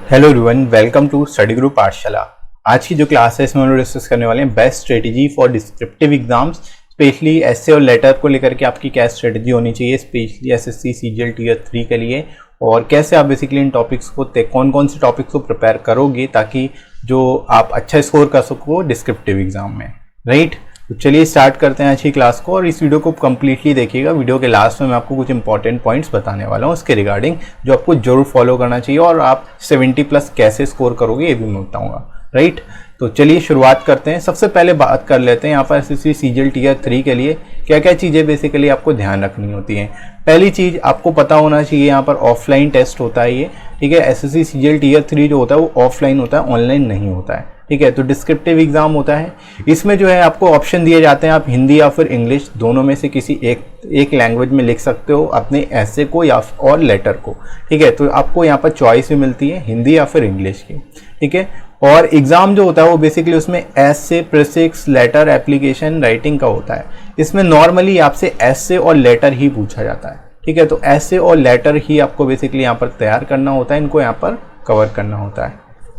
Hello everyone, welcome to study group Pathshala. आज की जो क्लास है इसमें हम लोग डिस्कस करने वाले हैं best strategy for descriptive exams, specially essay और लेटर को लेकर के आपकी क्या स्ट्रेटेजी होनी चाहिए, स्पेशली एसएससी सीजीएल टीयर 3 के लिए, और कैसे आप बेसिकली इन टॉपिक्स को कौन कौन से टॉपिक्स को प्रिपेयर करोगे ताकि जो आप अच्छा स्कोर कर सको डिस्क्रिप्टिव एग्जाम में, राइट। तो चलिए स्टार्ट करते हैं आज की क्लास को, और इस वीडियो को कंप्लीटली देखिएगा। वीडियो के लास्ट में मैं आपको कुछ इंपॉर्टेंट पॉइंट्स बताने वाला हूँ उसके रिगार्डिंग, जो आपको जरूर फॉलो करना चाहिए, और आप 70+ कैसे स्कोर करोगे ये भी मैं बताऊँगा, राइट। तो चलिए शुरुआत करते हैं। सबसे पहले बात कर लेते हैं यहाँ पर एसएससी सीजीएल टीयर 3 के लिए क्या क्या चीज़ें बेसिकली आपको ध्यान रखनी होती हैं। पहली चीज़ आपको पता होना चाहिए, यहाँ पर ऑफलाइन टेस्ट होता है ये, ठीक है। एसएससी सीजीएल टीयर 3 जो होता है वो ऑफलाइन होता है, ऑनलाइन नहीं होता है, ठीक है। तो डिस्क्रिप्टिव एग्जाम होता है, इसमें जो है आपको ऑप्शन दिए जाते हैं, आप हिंदी या फिर इंग्लिश दोनों में से किसी एक लैंग्वेज में लिख सकते हो अपने ऐसे को या और लेटर को, ठीक है। तो आपको यहाँ पर चॉइस भी मिलती है हिंदी या फिर इंग्लिश की, ठीक है। और एग्जाम जो होता है वो बेसिकली उसमें ऐसे, प्रीफिक्स, लेटर, एप्लीकेशन, राइटिंग का होता है। इसमें नॉर्मली आपसे ऐसे और लेटर ही पूछा जाता है, ठीक है। तो ऐसे और लेटर ही आपको बेसिकली यहाँ पर तैयार करना होता है, इनको यहाँ पर कवर करना होता है,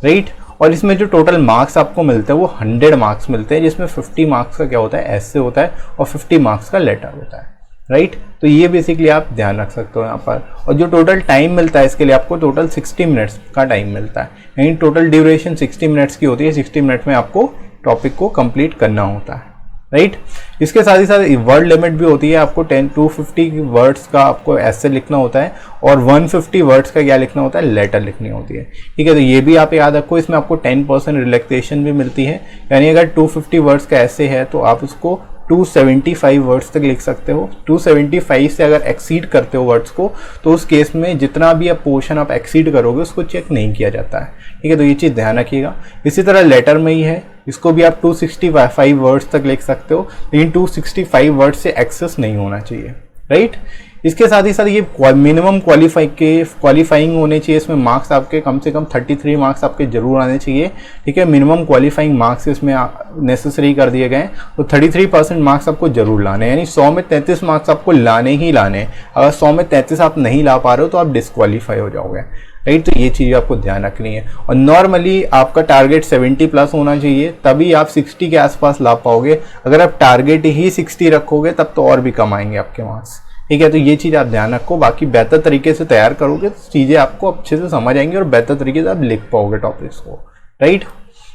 राइट। और इसमें जो टोटल मार्क्स आपको मिलते हैं वो 100 मार्क्स मिलते हैं, जिसमें 50 मार्क्स का क्या होता है, ऐसे होता है, और 50 मार्क्स का लेटर होता है, राइट। तो ये बेसिकली आप ध्यान रख सकते हो यहाँ पर। और जो टोटल टाइम मिलता है इसके लिए आपको टोटल 60 मिनट्स का टाइम मिलता है, यानी टोटल ड्यूरेशन 60 मिनट्स की होती है। 60 मिनट में आपको टॉपिक को कंप्लीट करना होता है, राइट। इसके साथ ही साथ वर्ड लिमिट भी होती है, आपको 250 वर्ड्स का आपको ऐसे लिखना होता है, और 150 वर्ड्स का क्या लिखना होता है, लेटर लिखनी होती है, ठीक है। तो ये भी आप याद रखो। इसमें आपको 10% रिलैक्सेशन भी मिलती है, यानी अगर 250 वर्ड्स का ऐसे है तो आप उसको 275 वर्ड्स तक लिख सकते हो। 275 से अगर एक्सीड करते हो वर्ड्स को तो उस केस में जितना भी आप पोर्शन आप एक्सीड करोगे उसको चेक नहीं किया जाता है, ठीक है। तो ये चीज़ ध्यान रखिएगा। इसी तरह लेटर में ही है, इसको भी आप 265 वर्ड्स तक लिख सकते हो, लेकिन 265 वर्ड्स से एक्सेस नहीं होना चाहिए, राइट। इसके साथ ही साथ ये मिनिमम क्वालिफाइंग होने चाहिए। इसमें मार्क्स आपके कम से कम 33 मार्क्स आपके जरूर आने चाहिए, ठीक है। मिनिमम क्वालिफाइंग मार्क्स इसमें नेसेसरी कर दिए गए, तो 33% मार्क्स आपको जरूर लाने हैं, यानी 100 में 33 मार्क्स आपको लाने ही लाने। अगर 100 में 33 आप नहीं ला पा रहे हो तो आप डिस्क्वालीफाई हो जाओगे, राइट। तो ये चीज़ आपको ध्यान रखनी है। और नॉर्मली आपका टारगेट 70+ होना चाहिए, तभी आप 60 के आसपास ला पाओगे। अगर आप टारगेट ही 60 रखोगे तब तो और भी कम आएंगे आपके मार्क्स, ठीक है। तो ये चीज़ आप ध्यान रखो। बाकी बेहतर तरीके से तैयार करोगे तो चीज़ें आपको अच्छे से समझ आएंगी और बेहतर तरीके से आप लिख पाओगे टॉपिक्स को, राइट।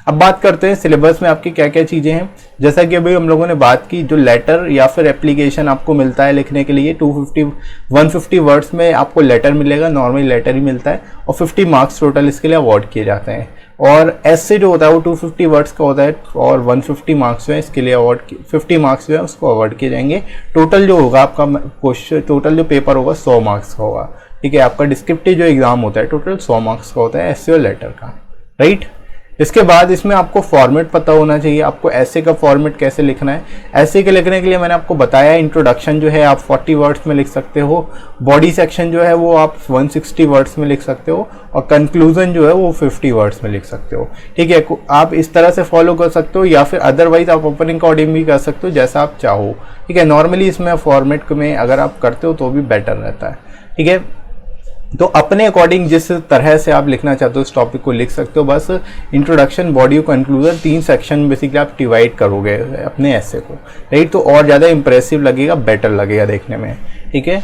अब बात करते हैं सिलेबस में आपकी क्या क्या चीज़ें हैं। जैसा कि अभी हम लोगों ने बात की, जो लेटर या फिर एप्लीकेशन आपको मिलता है लिखने के लिए 150 वर्ड्स में आपको लेटर मिलेगा, नॉर्मली लेटर ही मिलता है, और 50 मार्क्स टोटल इसके लिए अवॉर्ड किए जाते हैं। और ऐसे जो होता है वो 250 वर्ड्स का होता है, और 150 मार्क्स जो है इसके लिए अवॉर्ड 50 मार्क्स जो है उसको अवॉर्ड किए जाएंगे। टोटल जो होगा आपका क्वेश्चन, टोटल जो पेपर होगा 100 मार्क्स का होगा, ठीक है। आपका डिस्क्रिप्टिव जो एग्जाम होता है टोटल 100 मार्क्स का होता है, ऐसे और लेटर का, राइट। इसके बाद इसमें आपको फॉर्मेट पता होना चाहिए, आपको ऐसे का फॉर्मेट कैसे लिखना है। ऐसे के लिखने के लिए मैंने आपको बताया, इंट्रोडक्शन जो है आप 40 वर्ड्स में लिख सकते हो, बॉडी सेक्शन जो है वो आप 160 वर्ड्स में लिख सकते हो, और कंक्लूजन जो है वो 50 वर्ड्स में लिख सकते हो, ठीक है। आप इस तरह से फॉलो कर सकते हो, या फिर अदरवाइज आप अपने अकॉर्डिंग भी कर सकते हो, जैसा आप चाहो, ठीक है। नॉर्मली इसमें फॉर्मेट में अगर आप करते हो तो भी बेटर रहता है, ठीक है। तो अपने अकॉर्डिंग जिस तरह से आप लिखना चाहते हो इस टॉपिक को लिख सकते हो। बस introduction, body, conclusion, 3 section basically आप डिवाइड करोगे अपने ऐसे को, राइट। तो और ज़्यादा इंप्रेसिव लगेगा, बेटर लगेगा देखने में, ठीक है।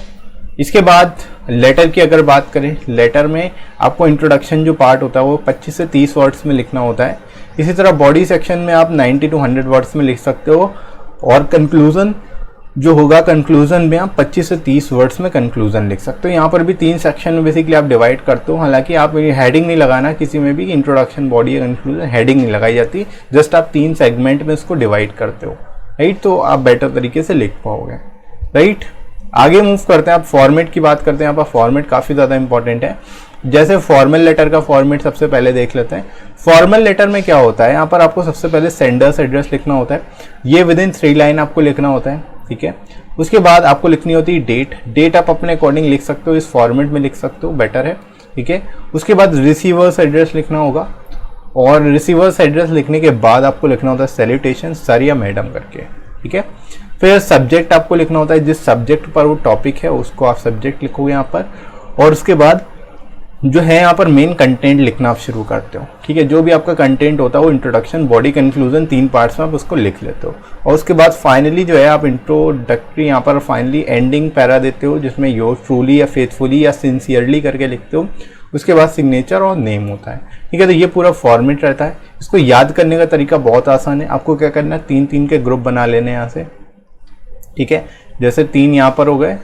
इसके बाद लेटर की अगर बात करें, लेटर में आपको इंट्रोडक्शन जो पार्ट होता है वो 25 से 30 वर्ड्स में लिखना होता है। इसी तरह बॉडी सेक्शन में आप 90 to 100 वर्ड्स में लिख सकते हो, और कंक्लूजन जो होगा, कंक्लूजन में आप 25 से 30 वर्ड्स में कंक्लूजन लिख सकते हो। यहाँ पर भी 3 सेक्शन में बेसिकली आप डिवाइड करते हो। हालांकि आप हेडिंग नहीं लगाना किसी में भी, इंट्रोडक्शन, बॉडी या कंक्लूजन हेडिंग नहीं लगाई जाती, जस्ट आप 3 सेगमेंट में इसको डिवाइड करते हो, राइट। तो आप बेटर तरीके से लिख पाओगे, राइट। आगे मूव करते हैं, आप फॉर्मेट की बात करते हैं। यहाँ पर फॉर्मेट काफ़ी ज़्यादा इंपॉर्टेंट है। जैसे फॉर्मल लेटर का फॉर्मेट सबसे पहले देख लेते हैं। फॉर्मल लेटर में क्या होता है, यहाँ पर आपको सबसे पहले सेंडर्स एड्रेस लिखना होता है, ये विदिन 3 लाइन आपको लिखना होता है, ठीक है। उसके बाद आपको लिखनी होती है डेट आप अपने अकॉर्डिंग लिख सकते हो, इस फॉर्मेट में लिख सकते हो, बेटर है, ठीक है। उसके बाद रिसीवर्स एड्रेस लिखना होगा, और रिसीवर्स एड्रेस लिखने के बाद आपको लिखना होता है सैल्यूटेशन सर या मैडम करके, ठीक है। फिर सब्जेक्ट आपको लिखना होता है, जिस सब्जेक्ट पर वो टॉपिक है उसको आप सब्जेक्ट लिखोगे यहाँ पर, और उसके बाद जो है यहाँ पर मेन कंटेंट लिखना आप शुरू करते हो, ठीक है। जो भी आपका कंटेंट होता है वो इंट्रोडक्शन, बॉडी, कंक्लूजन, 3 पार्ट्स में आप उसको लिख लेते हो। और उसके बाद फाइनली जो है आप इंट्रोडक्टरी यहाँ पर फाइनली एंडिंग पैरा देते हो, जिसमें योर ट्रूली या फेथफुली या सिंसियरली करके लिखते हो। उसके बाद सिग्नेचर और नेम होता है, ठीक है। तो ये पूरा फॉर्मेट रहता है। इसको याद करने का तरीका बहुत आसान है। आपको क्या करना है, 3-3 के ग्रुप बना लेने यहाँ से, ठीक है। जैसे 3 यहाँ पर हो गए,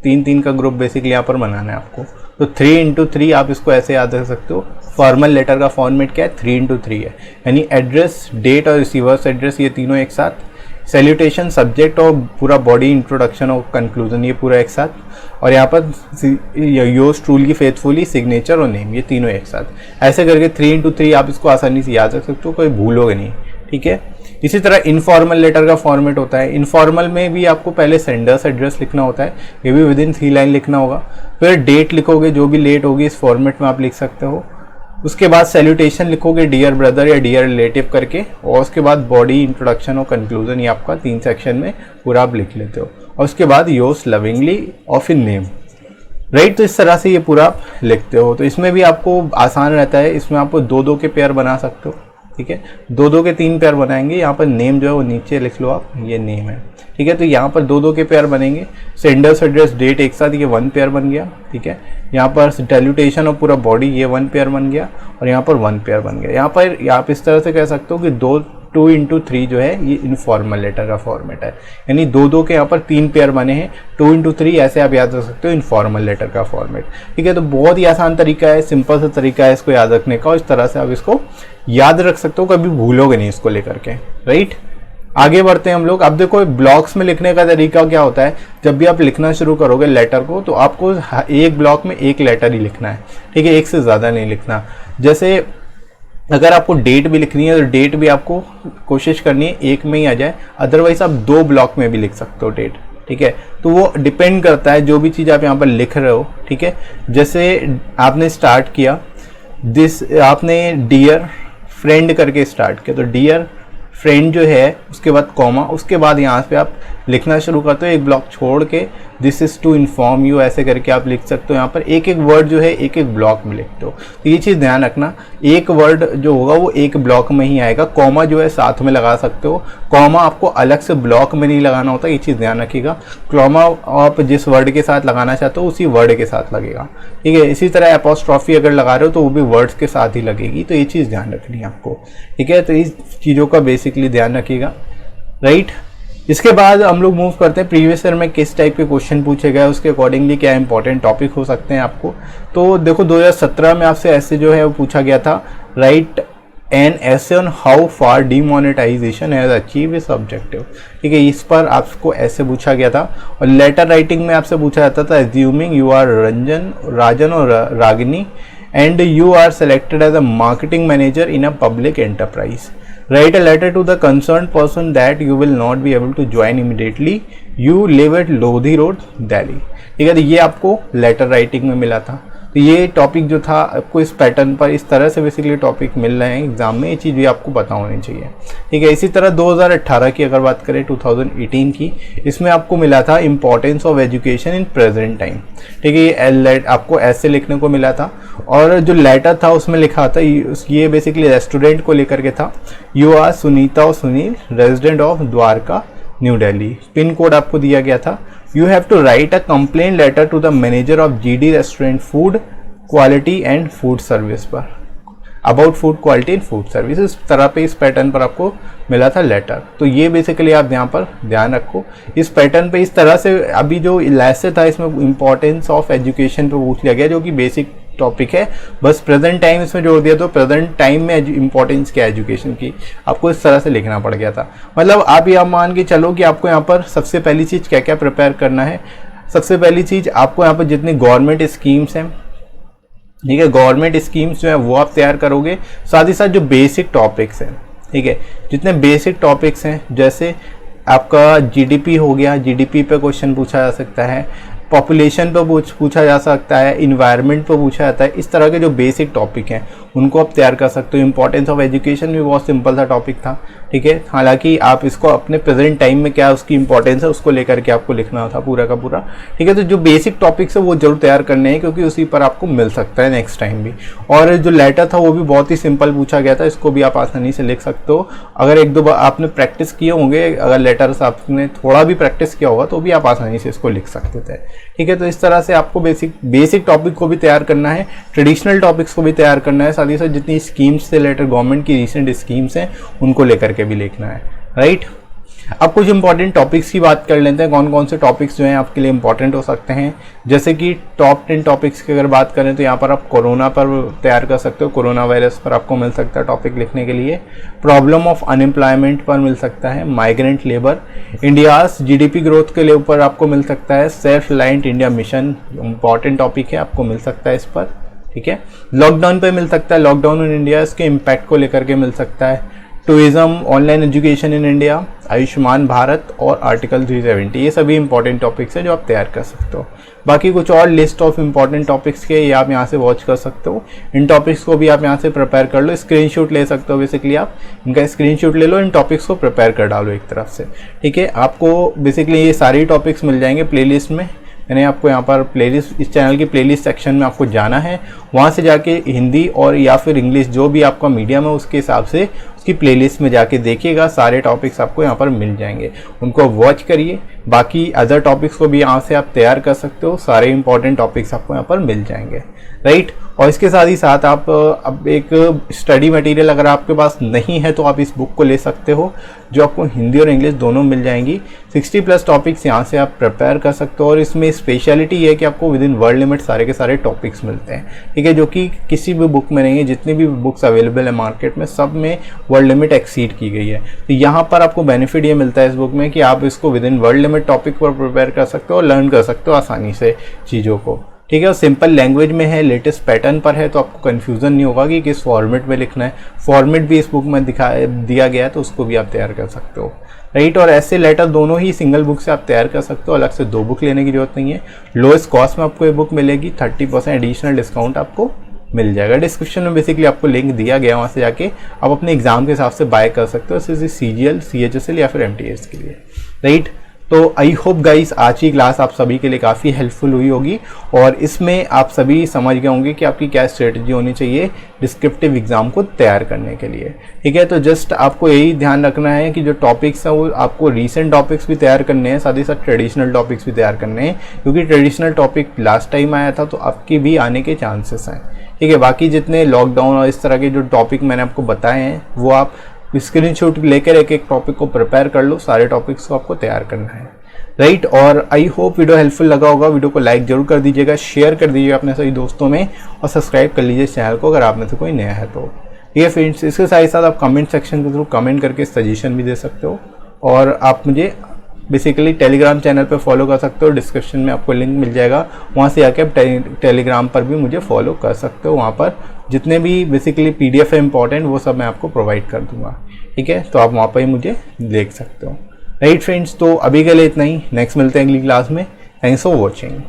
3-3 का ग्रुप बेसिकली यहाँ पर बनाना है आपको। तो 3x3 आप इसको ऐसे याद रख सकते हो। फॉर्मल लेटर का फॉर्मेट क्या है, 3x3 है, यानी एड्रेस, डेट और रिसीवर्स एड्रेस, ये तीनों एक साथ। सैल्यूटेशन, सब्जेक्ट और पूरा बॉडी, इंट्रोडक्शन और कंक्लूजन, ये पूरा एक साथ। और यहाँ पर योर्स ट्रूली फेथफुली, सिग्नेचर और नेम, ये तीनों एक साथ। ऐसे करके 3x3 आप इसको आसानी से याद रख सकते हो, कोई भूलोगे नहीं, ठीक है। इसी तरह इनफॉर्मल लेटर का फॉर्मेट होता है। इनफॉर्मल में भी आपको पहले सेंडर्स एड्रेस लिखना होता है, ये भी विदिन 3 लाइन लिखना होगा। फिर डेट लिखोगे, जो भी लेट होगी इस फॉर्मेट में आप लिख सकते हो। उसके बाद सैल्यूटेशन लिखोगे, डियर ब्रदर या डियर रिलेटिव करके। और उसके बाद बॉडी, इंट्रोडक्शन और कंक्लूजन, ये आपका 3 सेक्शन में पूरा आप लिख लेते हो। और उसके बाद योर्स लविंगली और फिर नेम, राइट। तो इस तरह से ये पूरा आप लिखते हो। तो इसमें भी आपको आसान रहता है। इसमें आपको 2-2 के पेयर बना सकते हो, ठीक है। 2-2 के 3 पेयर बनाएंगे। यहाँ पर नेम जो है वो नीचे लिख लो आप, ये नेम है, ठीक है। तो यहाँ पर 2-2 के पेयर बनेंगे। सेंडर्स एड्रेस, डेट एक साथ, ये 1 पेयर बन गया, ठीक है। यहाँ पर सैल्यूटेशन और पूरा बॉडी, ये 1 पेयर बन गया। और यहाँ पर 1 पेयर बन गया। यहाँ पर आप इस तरह से कह सकते हो कि 2x3 जो है ये इनफॉर्मल लेटर का फॉर्मेट है, यानी 2-2 के यहाँ पर 3 पेयर बने हैं। 2x3 ऐसे आप याद रख सकते हो इनफॉर्मल लेटर का फॉर्मेट, ठीक है। तो बहुत ही आसान तरीका है, सिंपल सा तरीका है इसको याद रखने का। और इस तरह से आप इसको याद रख सकते हो, कभी भूलोगे नहीं इसको लेकर के, राइट। आगे बढ़ते हैं हम लोग। अब देखो ब्लॉक्स में लिखने का तरीका क्या होता है। जब भी आप लिखना शुरू करोगे लेटर को, तो आपको एक ब्लॉक में एक लेटर ही लिखना है, ठीक है, एक से ज़्यादा नहीं लिखना। जैसे अगर आपको डेट भी लिखनी है तो डेट भी आपको कोशिश करनी है एक में ही आ जाए, अदरवाइज आप 2 ब्लॉक में भी लिख सकते हो डेट, ठीक है। तो वो डिपेंड करता है जो भी चीज़ आप यहाँ पर लिख रहे हो, ठीक है। जैसे आपने स्टार्ट किया आपने डियर फ्रेंड करके स्टार्ट किया, तो डियर फ्रेंड जो है, उसके बाद कॉमा, उसके बाद यहाँ पे आप लिखना शुरू करते हो एक ब्लॉक छोड़ के, this is to inform you, ऐसे करके आप लिख सकते हो। यहाँ पर एक एक वर्ड जो है एक एक ब्लॉक में लिखते हो। तो ये चीज़ ध्यान रखना, एक वर्ड जो होगा वो एक ब्लॉक में ही आएगा। कॉमा जो है साथ में लगा सकते हो, कॉमा आपको अलग से ब्लॉक में नहीं लगाना होता, ये चीज़ ध्यान रखिएगा। कॉमा आप जिस वर्ड के साथ लगाना चाहते हो उसी वर्ड के साथ लगेगा, ठीक है। इसी तरह एपोस्ट्रॉफी अगर लगा रहे हो तो वो भी वर्ड्स के साथ ही लगेगी, तो ये चीज़ ध्यान रखनी है आपको, ठीक है। तो इस चीज़ों का बेसिकली ध्यान रखिएगा, राइट। इसके बाद हम लोग मूव करते हैं प्रीवियस ईयर में किस टाइप के क्वेश्चन पूछे गए, उसके अकॉर्डिंगली क्या इंपॉर्टेंट टॉपिक हो सकते हैं आपको। तो देखो 2017 में आपसे ऐसे जो है वो पूछा गया था, write an essay on how far demonetization has achieve its objective, ठीक है। इस पर आपको ऐसे पूछा गया था। और लेटर राइटिंग में आपसे पूछा जाता था, एज्यूमिंग यू आर राजन और Ragini and you are selected as a marketing manager in a public enterprise, write a letter to the concerned person that you will not be able to join immediately, you live at Lodhi Road, Delhi, ठीक है। तो ये आपको letter writing में मिला था। तो ये टॉपिक जो था आपको इस पैटर्न पर इस तरह से बेसिकली टॉपिक मिल रहे हैं एग्जाम में, ये चीज़ भी आपको पता होनी चाहिए, ठीक है। इसी तरह 2018 की अगर बात करें 2018 की, इसमें आपको मिला था importance of education in present time, ठीक है। ये आपको ऐसे लिखने को मिला था। और जो लेटर था उसमें लिखा था, ये बेसिकली रेस्टोरेंट को लेकर के था। यू आर सुनीता और Sunil, resident of Dwarka, new Delhi. Pin code आपको दिया गया था। You have to write a complaint letter to the manager of GD Restaurant Food Quality and Food Service पर, about food quality and food service. इस तरह पे इस पैटर्न पर आपको मिला था लेटर। तो ये बेसिकली आप यहाँ पर ध्यान रखो इस पैटर्न पे। इस तरह से अभी जो लेसन था इसमें इंपॉर्टेंस ऑफ एजुकेशन पे पूछ लिया गया, जो कि बेसिक टॉपिक है, बस प्रेजेंट टाइम इसमें जोड़ दिया। तो प्रेजेंट टाइम में इंपॉर्टेंस क्या है एजुकेशन की, आपको इस तरह से लिखना पड़ गया था। मतलब आप यह मान के चलो कि आपको यहाँ पर सबसे पहली चीज़ क्या क्या प्रिपेयर करना है। सबसे पहली चीज़ आपको यहाँ पर जितनी गवर्नमेंट स्कीम्स हैं, ठीक है, गवर्नमेंट स्कीम्स जो है वो आप तैयार करोगे। साथ ही साथ जो बेसिक टॉपिक्स हैं, ठीक है, जितने बेसिक टॉपिक्स हैं, जैसे आपका जीडीपी हो गया, जीडीपी पे क्वेश्चन पूछा जा सकता है। पॉपुलेशन पर पूछा जा सकता है, इन्वायरमेंट पर पूछा जाता है। इस तरह के जो बेसिक टॉपिक हैं उनको आप तैयार कर सकते हो। इंपॉर्टेंस ऑफ एजुकेशन भी बहुत सिंपल सा टॉपिक था, ठीक है। हालांकि आप इसको अपने प्रेजेंट टाइम में क्या उसकी इंपॉर्टेंस है उसको लेकर के आपको लिखना था पूरा का पूरा, ठीक है। तो जो बेसिक टॉपिक्स है वो जरूर तैयार करने हैं, क्योंकि उसी पर आपको मिल सकता है नेक्स्ट टाइम भी। और जो लेटर था वो भी बहुत ही सिंपल पूछा गया था, इसको भी आप आसानी से लिख सकते हो। अगर एक दो बार आपने प्रैक्टिस किए होंगे, अगर लेटर्स आपने थोड़ा भी प्रैक्टिस किया होगा तो भी आप आसानी से इसको लिख सकते थे, ठीक है। तो इस तरह से आपको बेसिक टॉपिक को भी तैयार करना है, ट्रेडिशनल टॉपिक्स को भी तैयार करना है, साथ ही साथ जितनी स्कीम्स से रिलेटेड गवर्नमेंट की रिसेंट स्कीम्स हैं उनको लेकर के भी लिखना है, राइट। अब कुछ इंपॉर्टेंट टॉपिक्स की बात कर लेते हैं, कौन कौन से टॉपिक्स जो हैं आपके लिए इंपॉर्टेंट हो सकते हैं। जैसे कि टॉप 10 टॉपिक्स की अगर बात करें तो यहाँ पर आप कोरोना पर तैयार कर सकते हो, कोरोना वायरस पर आपको मिल सकता है टॉपिक लिखने के लिए। प्रॉब्लम ऑफ अनएम्प्लॉयमेंट पर मिल सकता है, migrant labour, India's GDP growth के लिए ऊपर आपको मिल सकता है, self reliant India mission important topic है, आपको मिल सकता है इस पर, ठीक है। लॉकडाउन पे मिल सकता है, लॉकडाउन इन इंडिया, इसके इम्पैक्ट को लेकर के मिल सकता है। Tourism, online education in India, Ayushman Bharat और आर्टिकल 370, ये सभी इंपॉर्टेंट टॉपिक्स हैं जो आप तैयार कर सकते हो। बाकी कुछ और लिस्ट ऑफ इंपॉर्टेंट टॉपिक्स के ये आप यहाँ से वॉच कर सकते हो, इन टॉपिक्स को भी आप यहाँ से प्रिपेयर कर लो, स्क्रीनशॉट ले सकते हो। बेसिकली आप इनका स्क्रीनशॉट ले लो, इन टॉपिक्स को प्रिपेयर कर डालो एक तरफ से, ठीक है। आपको बेसिकली ये सारी टॉपिक्स मिल जाएंगे प्लेलिस्ट में। मैंने आपको यहाँ पर प्लेलिस्ट, इस चैनल की प्लेलिस्ट सेक्शन में आपको जाना है, वहाँ से जाके हिंदी और या फिर इंग्लिश जो भी आपका मीडियम है उसके हिसाब से उसकी प्लेलिस्ट में जाके देखिएगा, सारे टॉपिक्स आपको यहाँ पर मिल जाएंगे, उनको वॉच करिए। बाकी अदर टॉपिक्स को भी यहाँ से आप तैयार कर सकते हो, सारे इंपॉर्टेंट टॉपिक्स आपको यहाँ पर मिल जाएंगे, राइट। और इसके साथ ही साथ आप अब एक स्टडी मटेरियल अगर आपके पास नहीं है तो आप इस बुक को ले सकते हो, जो आपको हिंदी और इंग्लिश दोनों मिल जाएंगी। 60+ टॉपिक्स यहाँ से आप प्रिपेयर कर सकते हो, और इसमें स्पेशलिटी ये है कि आपको विद इन वर्ड लिमिट सारे के सारे टॉपिक्स मिलते हैं, ठीक है, जो कि किसी भी बुक में नहीं है। जितनी भी बुक्स अवेलेबल है मार्केट में सब में वर्ड लिमिट एक्सीड की गई है। तो यहाँ पर आपको बेनिफिट ये मिलता है इस बुक में कि आप इसको with in word limit topic पर प्रिपेयर कर सकते हो और लर्न कर सकते हो आसानी से चीज़ों को, ठीक है। और सिंपल लैंग्वेज में है, लेटेस्ट पैटर्न पर है, तो आपको कन्फ्यूज़न नहीं होगा कि किस फॉर्मेट में लिखना है। फॉर्मेट भी इस बुक में दिया गया है, तो उसको भी आप तैयार कर सकते हो, राइट। और ऐसे लेटर दोनों ही सिंगल बुक से आप तैयार कर सकते हो, अलग से 2 बुक लेने की जरूरत नहीं है। लोएस्ट कॉस्ट में आपको ये बुक मिलेगी, 30% एडिशनल डिस्काउंट आपको मिल जाएगा। डिस्क्रिप्शन में बेसिकली आपको लिंक दिया गया, वहाँ से जाके आप अपने एग्जाम के हिसाब से बाय कर सकते हो, जैसे CGL, CHSL या फिर MTS के लिए, राइट। तो आई होप गाइस आज की क्लास आप सभी के लिए काफ़ी हेल्पफुल हुई होगी, और इसमें आप सभी समझ गए होंगे कि आपकी क्या स्ट्रेटजी होनी चाहिए डिस्क्रिप्टिव एग्जाम को तैयार करने के लिए, ठीक है। तो जस्ट आपको यही ध्यान रखना है कि जो टॉपिक्स हैं वो आपको रीसेंट टॉपिक्स भी तैयार करने हैं, साथ ही साथ ट्रेडिशनल टॉपिक्स भी तैयार करने हैं, क्योंकि ट्रेडिशनल टॉपिक लास्ट टाइम आया था तो आपके भी आने के चांसेस हैं, ठीक है। बाकी जितने लॉकडाउन और इस तरह के जो टॉपिक मैंने आपको बताए हैं वो आप स्क्रीनशॉट लेकर एक एक टॉपिक को प्रिपेयर कर लो, सारे टॉपिक्स को आपको तैयार करना है, राइट। और आई होप वीडियो हेल्पफुल लगा होगा। वीडियो को लाइक जरूर कर दीजिएगा, शेयर कर दीजिएगा अपने सभी दोस्तों में, और सब्सक्राइब कर लीजिए चैनल को अगर आप में से कोई नया है तो, ठीक है फ्रेंड्स। इसके साथ ही साथ आप कमेंट सेक्शन के थ्रू कमेंट करके सजेशन भी दे सकते हो, और आप मुझे बेसिकली टेलीग्राम चैनल पर फॉलो कर सकते हो, डिस्क्रिप्शन में आपको लिंक मिल जाएगा, वहाँ से आके आप टेलीग्राम पर भी मुझे फॉलो कर सकते हो। वहाँ पर जितने भी बेसिकली PDF है इंपॉर्टेंट वो सब मैं आपको प्रोवाइड कर दूंगा, ठीक है। तो आप वहाँ पर ही मुझे देख सकते हो, राइट फ्रेंड्स। तो अभी के लिए इतना ही, नेक्स्ट मिलते हैं अगली क्लास में। Thanks for watching.